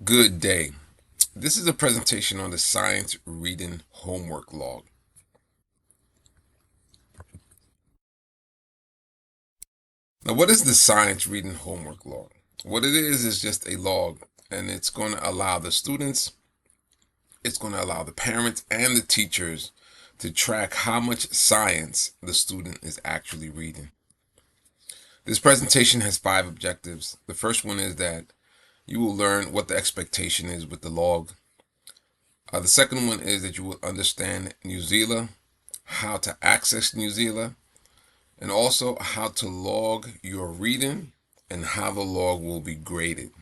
Good day. This is a presentation on the science reading homework log. Now, what is the science reading homework log? What it is just a log, and it's going to allow the students, it's going to allow the parents and the teachers to track how much science the student is actually reading. This presentation has 5 objectives. The first one is that you will learn what the expectation is with the log. The second one is that you will understand Newsela, how to access Newsela, and also how to log your reading and how the log will be graded.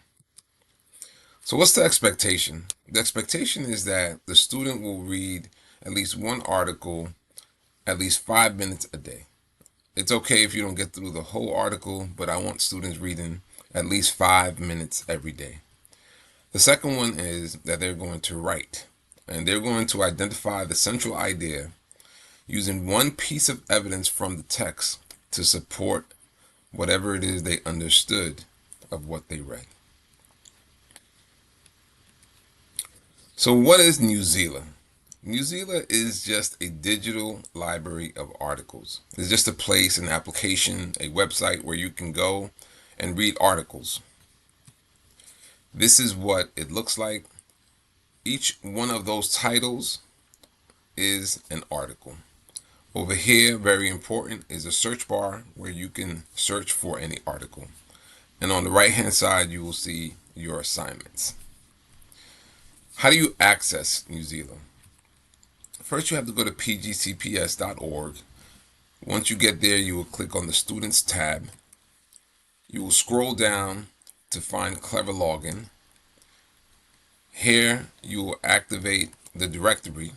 So what's the expectation? The expectation is that the student will read at least one article at least 5 minutes a day. It's okay if you don't get through the whole article, but I want students reading at least 5 minutes every day. The second one is that they're going to write, and they're going to identify the central idea using one piece of evidence from the text to support whatever it is they understood of what they read. So what is Newsela? Newsela is just a digital library of articles. It's just a place, an application, a website where you can go and read articles. This is what it looks like. Each one of those titles is an article. Over here, very important, is a search bar where you can search for any article. And on the right hand side, you will see your assignments. How do you access Newsela? First, you have to go to pgcps.org. Once you get there, you will click on the Students tab. You will scroll down to find Clever Login. Here, you will activate the directory.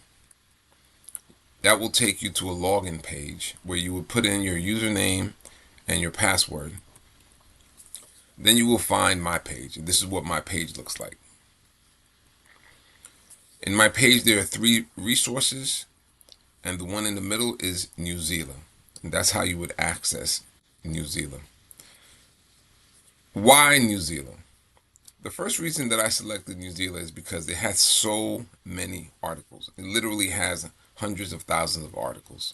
That will take you to a login page where you will put in your username and your password. Then you will find my page. This is what my page looks like. In my page, there are 3 resources, and the one in the middle is Newsela. And that's how you would access Newsela. Why Newsela? The first reason that I selected Newsela is because it has so many articles. It literally has hundreds of thousands of articles.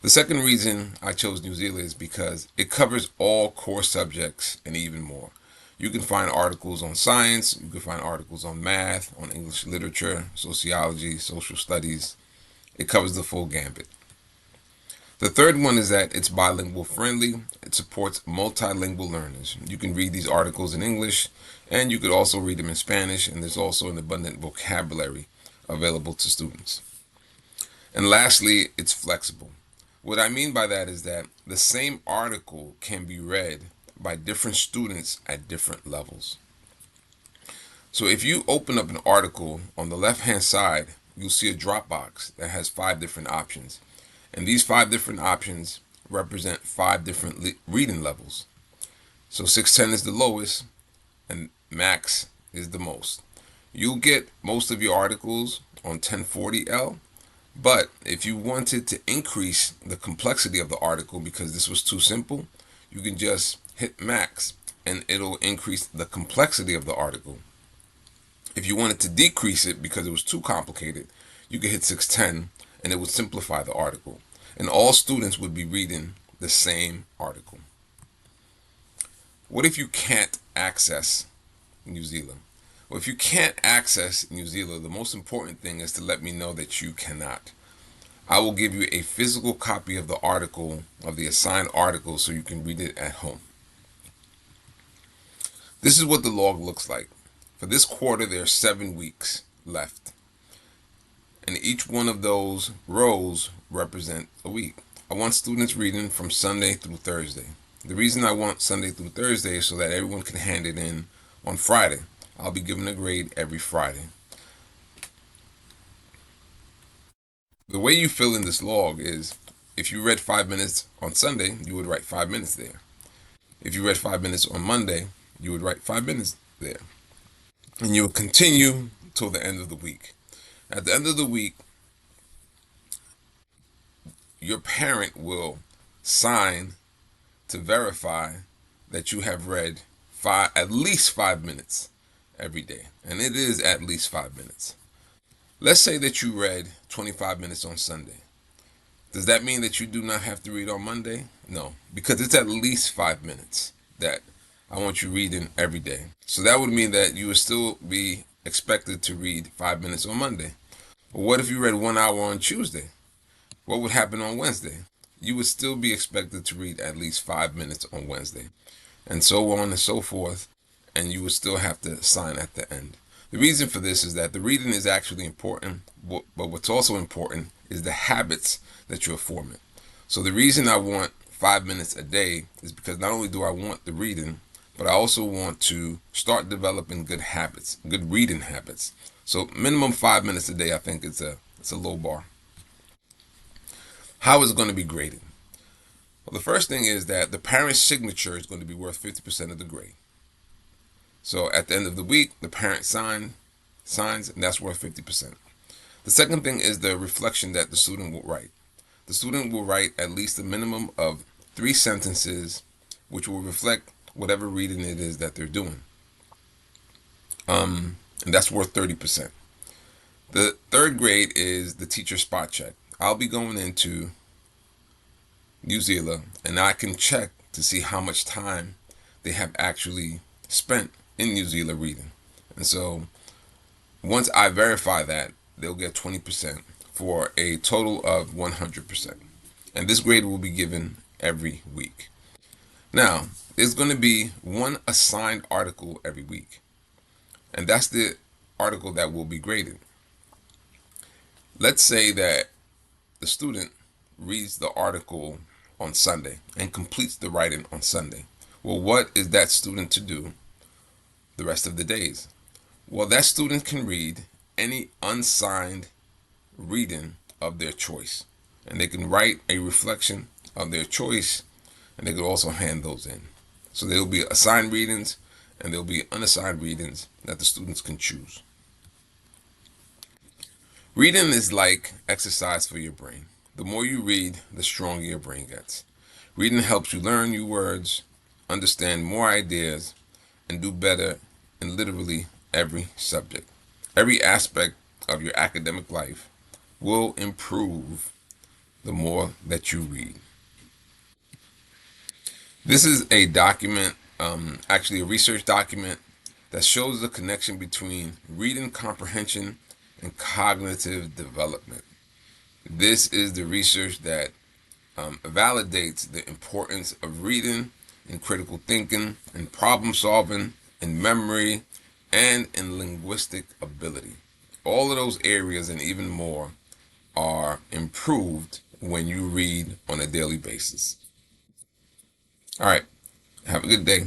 The second reason I chose Newsela is because it covers all core subjects and even more. You can find articles on science, you can find articles on math, on English literature, sociology, social studies. It covers the full gambit. The third one is that it's bilingual friendly. It supports multilingual learners. You can read these articles in English, and you could also read them in Spanish, and there's also an abundant vocabulary available to students. And lastly, it's flexible. What I mean by that is that the same article can be read by different students at different levels. So if you open up an article, on the left-hand side, you'll see a drop box that has 5 different options. And these 5 different options represent 5 different reading levels. So 610 is the lowest and max is the most. You'll get most of your articles on 1040L, but if you wanted to increase the complexity of the article because this was too simple, you can just hit max and it'll increase the complexity of the article. If you wanted to decrease it because it was too complicated, you could hit 610 and it would simplify the article. And all students would be reading the same article. What if you can't access Newsela? Well, if you can't access Newsela, the most important thing is to let me know that you cannot. I will give you a physical copy of the article, of the assigned article, so you can read it at home. This is what the log looks like. For this quarter, there are 7 weeks left. And each one of those rows represent a week. I want students reading from Sunday through Thursday. The reason I want Sunday through Thursday is so that everyone can hand it in on Friday. I'll be giving a grade every Friday. The way you fill in this log is, if you read 5 minutes on Sunday, you would write 5 minutes there. If you read 5 minutes on Monday, you would write 5 minutes there. And you will continue till the end of the week. At the end of the week, your parent will sign to verify that you have read at least 5 minutes. every day, and it is at least 5 minutes. Let's say that you read 25 minutes on Sunday. Does that mean that you do not have to read on Monday? No, because it's at least 5 minutes that I want you reading every day. So that would mean that you would still be expected to read 5 minutes on Monday. But what if you read 1 hour on Tuesday? What would happen on Wednesday? You would still be expected to read at least 5 minutes on Wednesday, and so on and so forth, and you would still have to sign at the end. The reason for this is that the reading is actually important, but what's also important is the habits that you're forming. So the reason I want 5 minutes a day is because not only do I want the reading, but I also want to start developing good habits, good reading habits. So minimum 5 minutes a day, I think it's a low bar. How is it going to be graded? Well, the first thing is that the parent's signature is going to be worth 50% of the grade. So at the end of the week, the parent signs, and that's worth 50%. The second thing is the reflection that the student will write. The student will write at least a minimum of 3 sentences, which will reflect whatever reading it is that they're doing. And that's worth 30%. The third grade is the teacher spot check. I'll be going into Newsela, and I can check to see how much time they have actually spent in Newsela reading. And so once I verify that, they'll get 20% for a total of 100%. And this grade will be given every week. Now, there's going to be one assigned article every week, and that's the article that will be graded. Let's say that the student reads the article on Sunday and completes the writing on Sunday. Well, what is that student to do the rest of the days? Well, that student can read any unsigned reading of their choice, and they can write a reflection of their choice, and they could also hand those in. So there will be assigned readings and there will be unassigned readings that the students can choose. Reading is like exercise for your brain. The more you read, the stronger your brain gets. Reading helps you learn new words, understand more ideas, and do better in literally every subject. Every aspect of your academic life will improve the more that you read. This is a document, actually a research document that shows the connection between reading comprehension and cognitive development. This is the research that validates the importance of reading in critical thinking, in problem solving, in memory, and in linguistic ability. All of those areas and even more are improved when you read on a daily basis. All right, have a good day.